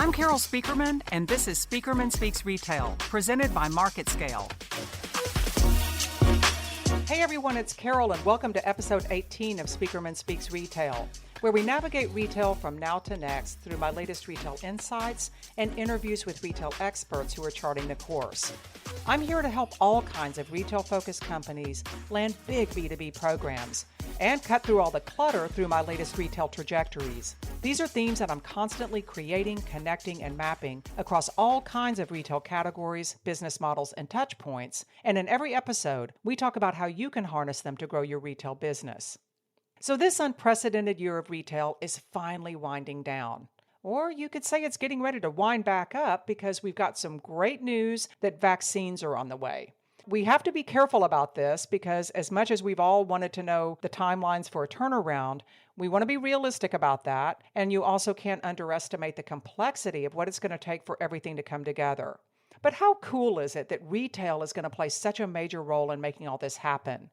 I'm Carol Speakerman, and this is Speakerman Speaks Retail, presented by MarketScale. Hey everyone, it's Carol, and welcome to episode 18 of Speakerman Speaks Retail, where we navigate retail from now to next through my latest retail insights and interviews with retail experts who are charting the course. I'm here to help all kinds of retail-focused companies land big B2B programs and cut through all the clutter through my latest retail trajectories. These are themes that I'm constantly creating, connecting, and mapping across all kinds of retail categories, business models, and touch points. And in every episode, we talk about how you can harness them to grow your retail business. So this unprecedented year of retail is finally winding down. Or you could say it's getting ready to wind back up because we've got some great news that vaccines are on the way. We have to be careful about this because as much as we've all wanted to know the timelines for a turnaround, we want to be realistic about that. And you also can't underestimate the complexity of what it's going to take for everything to come together. But how cool is it that retail is going to play such a major role in making all this happen?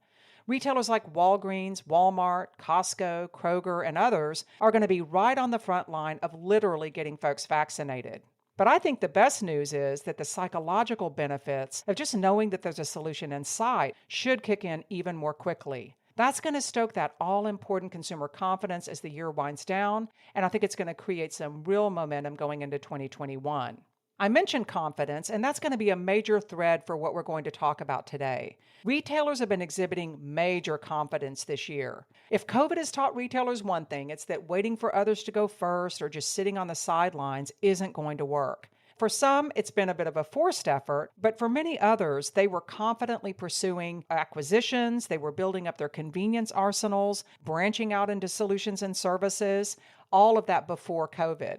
Retailers like Walgreens, Walmart, Costco, Kroger, and others are going to be right on the front line of literally getting folks vaccinated. But I think the best news is that the psychological benefits of just knowing that there's a solution in sight should kick in even more quickly. That's going to stoke that all-important consumer confidence as the year winds down, and I think it's going to create some real momentum going into 2021. I mentioned confidence, and that's going to be a major thread for what we're going to talk about today. Retailers have been exhibiting major confidence this year. If COVID has taught retailers one thing, it's that waiting for others to go first or just sitting on the sidelines isn't going to work. For some, it's been a bit of a forced effort, but for many others, they were confidently pursuing acquisitions, they were building up their convenience arsenals, branching out into solutions and services, all of that before COVID.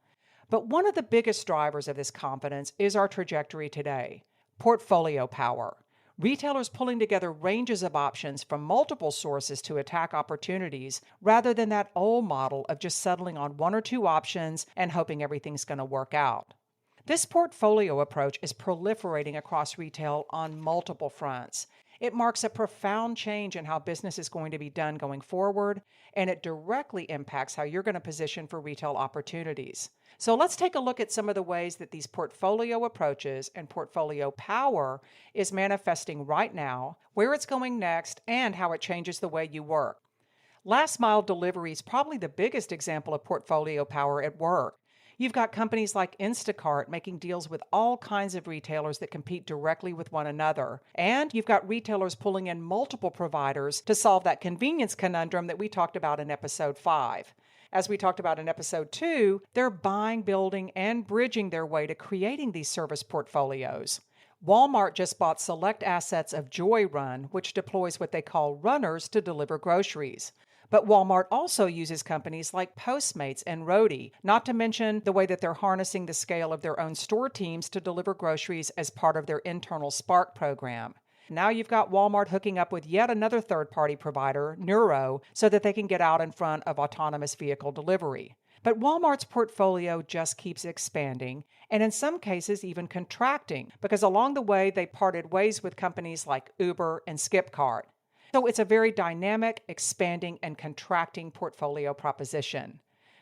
But one of the biggest drivers of this confidence is our trajectory today, portfolio power. Retailers pulling together ranges of options from multiple sources to attack opportunities rather than that old model of just settling on one or two options and hoping everything's going to work out. This portfolio approach is proliferating across retail on multiple fronts. It marks a profound change in how business is going to be done going forward, and it directly impacts how you're going to position for retail opportunities. So let's take a look at some of the ways that these portfolio approaches and portfolio power is manifesting right now, where it's going next, and how it changes the way you work. Last mile delivery is probably the biggest example of portfolio power at work. You've got companies like Instacart making deals with all kinds of retailers that compete directly with one another. And you've got retailers pulling in multiple providers to solve that convenience conundrum that we talked about in episode 5. As we talked about in episode 2, they're buying, building, and bridging their way to creating these service portfolios. Walmart just bought select assets of Joy Run, which deploys what they call runners to deliver groceries. But Walmart also uses companies like Postmates and Roadie, not to mention the way that they're harnessing the scale of their own store teams to deliver groceries as part of their internal Spark program. Now you've got Walmart hooking up with yet another third-party provider, Nuro, so that they can get out in front of autonomous vehicle delivery. But Walmart's portfolio just keeps expanding, and in some cases even contracting, because along the way they parted ways with companies like Uber and Skipkart. So it's a very dynamic, expanding, and contracting portfolio proposition.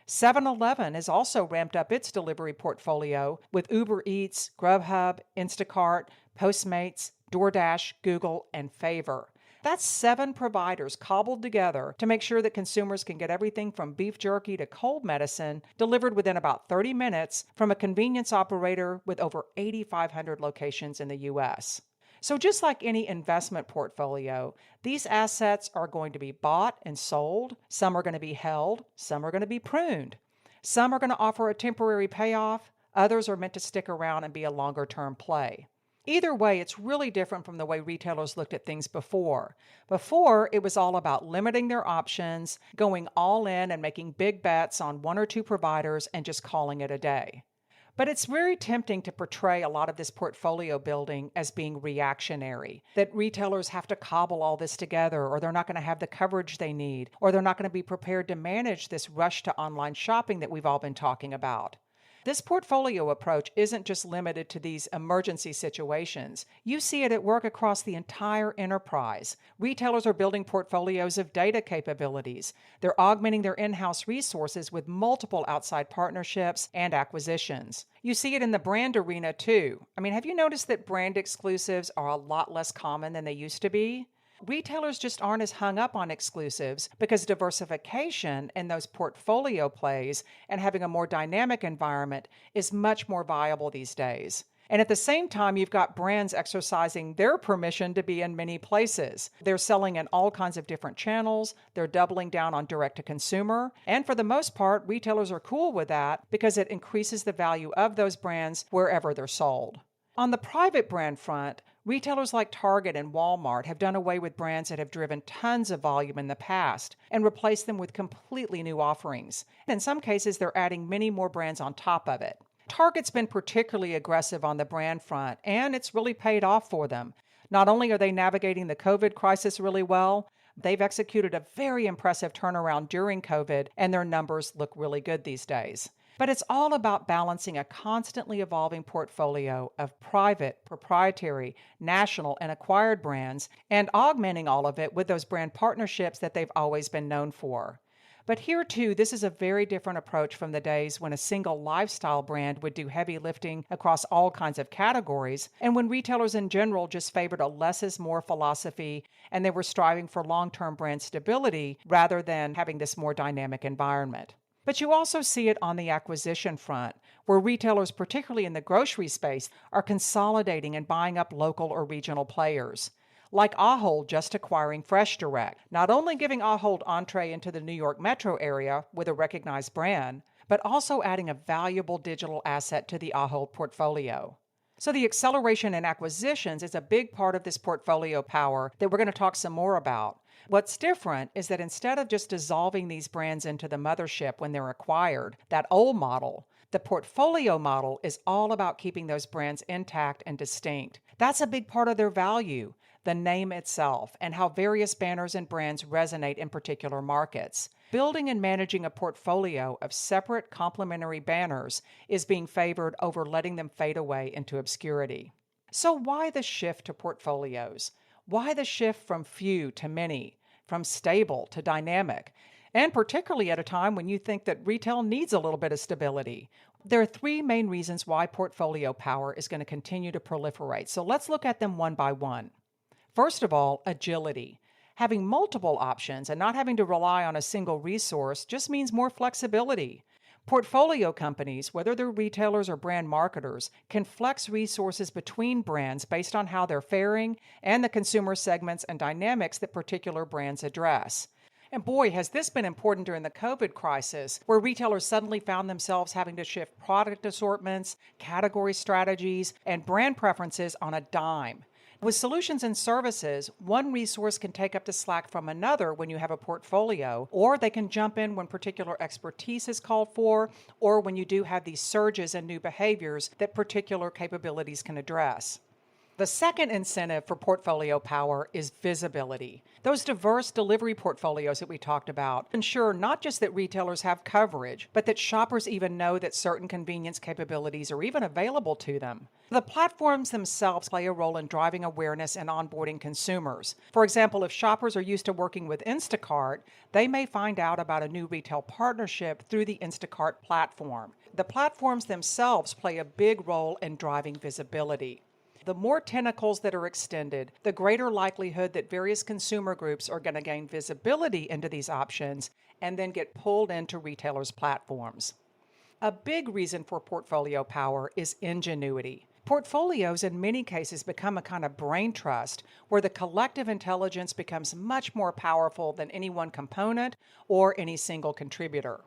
7-Eleven has also ramped up its delivery portfolio with Uber Eats, Grubhub, Instacart, Postmates, DoorDash, Google, and Favor. That's 7 providers cobbled together to make sure that consumers can get everything from beef jerky to cold medicine delivered within about 30 minutes from a convenience operator with over 8,500 locations in the U.S. So just like any investment portfolio, these assets are going to be bought and sold. Some are going to be held. Some are going to be pruned. Some are going to offer a temporary payoff. Others are meant to stick around and be a longer-term play. Either way, it's really different from the way retailers looked at things before. Before, it was all about limiting their options, going all in and making big bets on one or two providers and just calling it a day. But it's very tempting to portray a lot of this portfolio building as being reactionary, that retailers have to cobble all this together, or they're not going to have the coverage they need, or they're not going to be prepared to manage this rush to online shopping that we've all been talking about. This portfolio approach isn't just limited to these emergency situations. You see it at work across the entire enterprise. Retailers are building portfolios of data capabilities. They're augmenting their in-house resources with multiple outside partnerships and acquisitions. You see it in the brand arena too. Have you noticed that brand exclusives are a lot less common than they used to be? Retailers just aren't as hung up on exclusives because diversification in those portfolio plays and having a more dynamic environment is much more viable these days. And at the same time, you've got brands exercising their permission to be in many places. They're selling in all kinds of different channels. They're doubling down on direct to consumer. And for the most part, retailers are cool with that because it increases the value of those brands wherever they're sold. On the private brand front, retailers like Target and Walmart have done away with brands that have driven tons of volume in the past and replaced them with completely new offerings. In some cases, they're adding many more brands on top of it. Target's been particularly aggressive on the brand front, and it's really paid off for them. Not only are they navigating the COVID crisis really well, they've executed a very impressive turnaround during COVID, and their numbers look really good these days. But it's all about balancing a constantly evolving portfolio of private, proprietary, national, and acquired brands and augmenting all of it with those brand partnerships that they've always been known for. But here too, this is a very different approach from the days when a single lifestyle brand would do heavy lifting across all kinds of categories, and when retailers in general just favored a less is more philosophy and they were striving for long-term brand stability rather than having this more dynamic environment. But you also see it on the acquisition front, where retailers, particularly in the grocery space, are consolidating and buying up local or regional players. Like Ahold just acquiring Fresh Direct, not only giving Ahold entree into the New York metro area with a recognized brand, but also adding a valuable digital asset to the Ahold portfolio. So the acceleration in acquisitions is a big part of this portfolio power that we're going to talk some more about. What's different is that instead of just dissolving these brands into the mothership when they're acquired, that old model, the portfolio model is all about keeping those brands intact and distinct. That's a big part of their value, the name itself, and how various banners and brands resonate in particular markets. Building and managing a portfolio of separate complementary banners is being favored over letting them fade away into obscurity. So why the shift to portfolios? Why the shift from few to many, from stable to dynamic, and particularly at a time when you think that retail needs a little bit of stability? There are three main reasons why portfolio power is going to continue to proliferate. So let's look at them one by one. First of all, agility. Having multiple options and not having to rely on a single resource just means more flexibility. Portfolio companies, whether they're retailers or brand marketers, can flex resources between brands based on how they're faring and the consumer segments and dynamics that particular brands address. And boy, has this been important during the COVID crisis, where retailers suddenly found themselves having to shift product assortments, category strategies, and brand preferences on a dime. With solutions and services, one resource can take up the slack from another when you have a portfolio, or they can jump in when particular expertise is called for, or when you do have these surges and new behaviors that particular capabilities can address. The second incentive for portfolio power is visibility. Those diverse delivery portfolios that we talked about ensure not just that retailers have coverage, but that shoppers even know that certain convenience capabilities are even available to them. The platforms themselves play a role in driving awareness and onboarding consumers. For example, if shoppers are used to working with Instacart, they may find out about a new retail partnership through the Instacart platform. The platforms themselves play a big role in driving visibility. The more tentacles that are extended, the greater likelihood that various consumer groups are going to gain visibility into these options and then get pulled into retailers' platforms. A big reason for portfolio power is ingenuity. Portfolios in many cases become a kind of brain trust where the collective intelligence becomes much more powerful than any one component or any single contributor.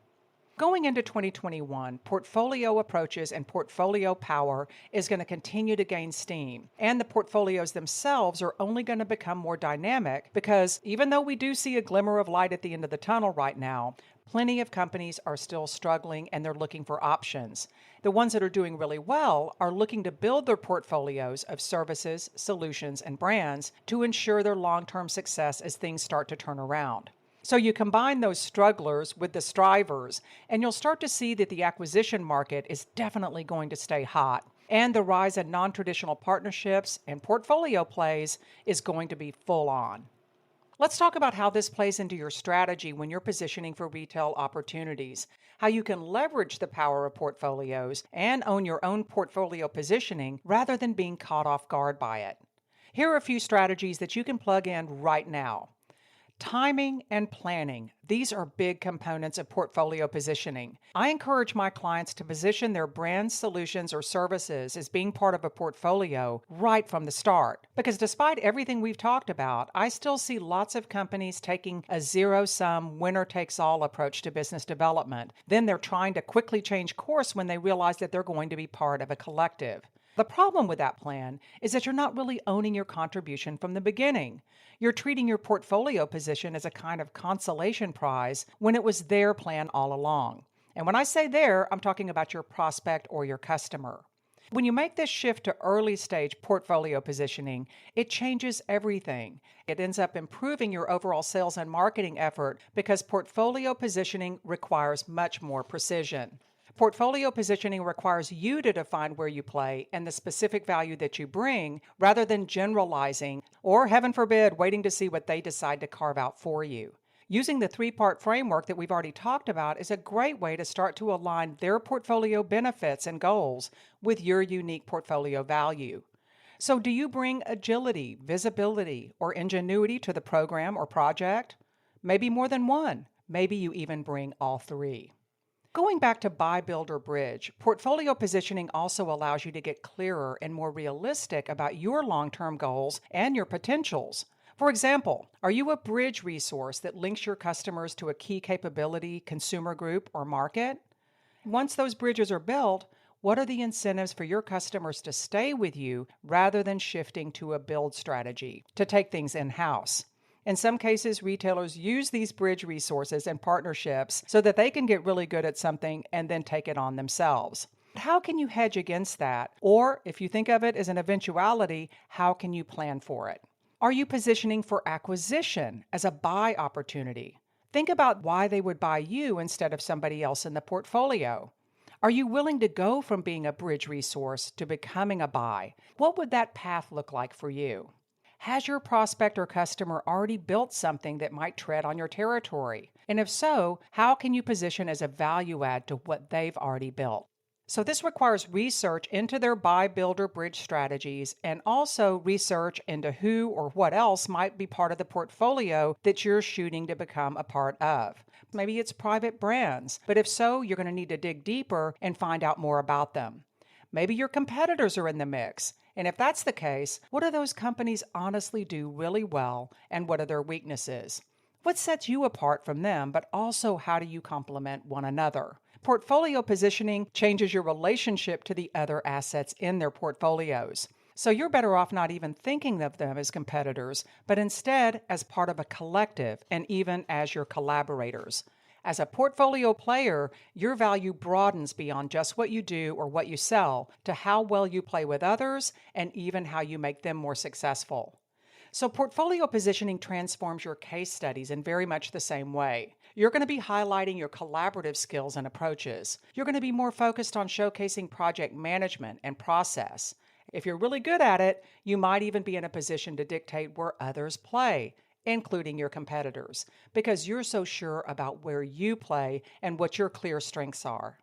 Going into 2021, portfolio approaches and portfolio power is going to continue to gain steam, and the portfolios themselves are only going to become more dynamic because even though we do see a glimmer of light at the end of the tunnel right now, plenty of companies are still struggling and they're looking for options. The ones that are doing really well are looking to build their portfolios of services, solutions, and brands to ensure their long-term success as things start to turn around. So you combine those strugglers with the strivers, and you'll start to see that the acquisition market is definitely going to stay hot. And the rise in non-traditional partnerships and portfolio plays is going to be full on. Let's talk about how this plays into your strategy when you're positioning for retail opportunities, how you can leverage the power of portfolios and own your own portfolio positioning rather than being caught off guard by it. Here are a few strategies that you can plug in right now. Timing and planning. These are big components of portfolio positioning. I encourage my clients to position their brands, solutions, or services as being part of a portfolio right from the start. Because despite everything we've talked about, I still see lots of companies taking a zero-sum, winner-takes-all approach to business development. Then they're trying to quickly change course when they realize that they're going to be part of a collective. The problem with that plan is that you're not really owning your contribution from the beginning. You're treating your portfolio position as a kind of consolation prize when it was their plan all along. And when I say their, I'm talking about your prospect or your customer. When you make this shift to early stage portfolio positioning, it changes everything. It ends up improving your overall sales and marketing effort because portfolio positioning requires much more precision. Portfolio positioning requires you to define where you play and the specific value that you bring rather than generalizing or, heaven forbid, waiting to see what they decide to carve out for you. Using the three-part framework that we've already talked about is a great way to start to align their portfolio benefits and goals with your unique portfolio value. So do you bring agility, visibility, or ingenuity to the program or project? Maybe more than one. Maybe you even bring all three. Going back to buy, build, or bridge, portfolio positioning also allows you to get clearer and more realistic about your long-term goals and your potentials. For example, are you a bridge resource that links your customers to a key capability, consumer group, or market? Once those bridges are built, what are the incentives for your customers to stay with you rather than shifting to a build strategy, to take things in-house? In some cases, retailers use these bridge resources and partnerships so that they can get really good at something and then take it on themselves. How can you hedge against that? Or, if you think of it as an eventuality, how can you plan for it? Are you positioning for acquisition as a buy opportunity? Think about why they would buy you instead of somebody else in the portfolio. Are you willing to go from being a bridge resource to becoming a buy? What would that path look like for you? Has your prospect or customer already built something that might tread on your territory? And if so, how can you position as a value add to what they've already built? So this requires research into their buy, build, or bridge strategies and also research into who or what else might be part of the portfolio that you're shooting to become a part of. Maybe it's private brands, but if so, you're going to need to dig deeper and find out more about them. Maybe your competitors are in the mix. And if that's the case, what do those companies honestly do really well, and what are their weaknesses? What sets you apart from them, but also how do you complement one another? Portfolio positioning changes your relationship to the other assets in their portfolios. So you're better off not even thinking of them as competitors, but instead as part of a collective and even as your collaborators. As a portfolio player, your value broadens beyond just what you do or what you sell to how well you play with others and even how you make them more successful. So portfolio positioning transforms your case studies in very much the same way. You're going to be highlighting your collaborative skills and approaches. You're going to be more focused on showcasing project management and process. If you're really good at it, you might even be in a position to dictate where others play, including your competitors, because you're so sure about where you play and what your clear strengths are.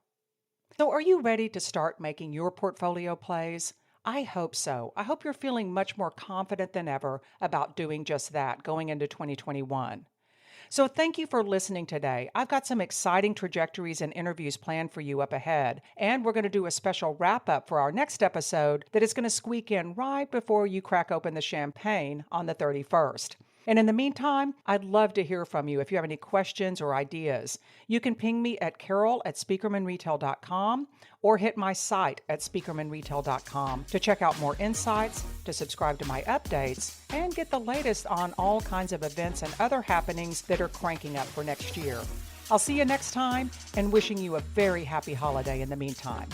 So are you ready to start making your portfolio plays? I hope so. I hope you're feeling much more confident than ever about doing just that going into 2021. So thank you for listening today. I've got some exciting trajectories and interviews planned for you up ahead, and we're going to do a special wrap-up for our next episode that is going to squeak in right before you crack open the champagne on the 31st. And in the meantime, I'd love to hear from you if you have any questions or ideas. You can ping me at carol@speakermanretail.com or hit my site at speakermanretail.com to check out more insights, to subscribe to my updates, and get the latest on all kinds of events and other happenings that are cranking up for next year. I'll see you next time and wishing you a very happy holiday in the meantime.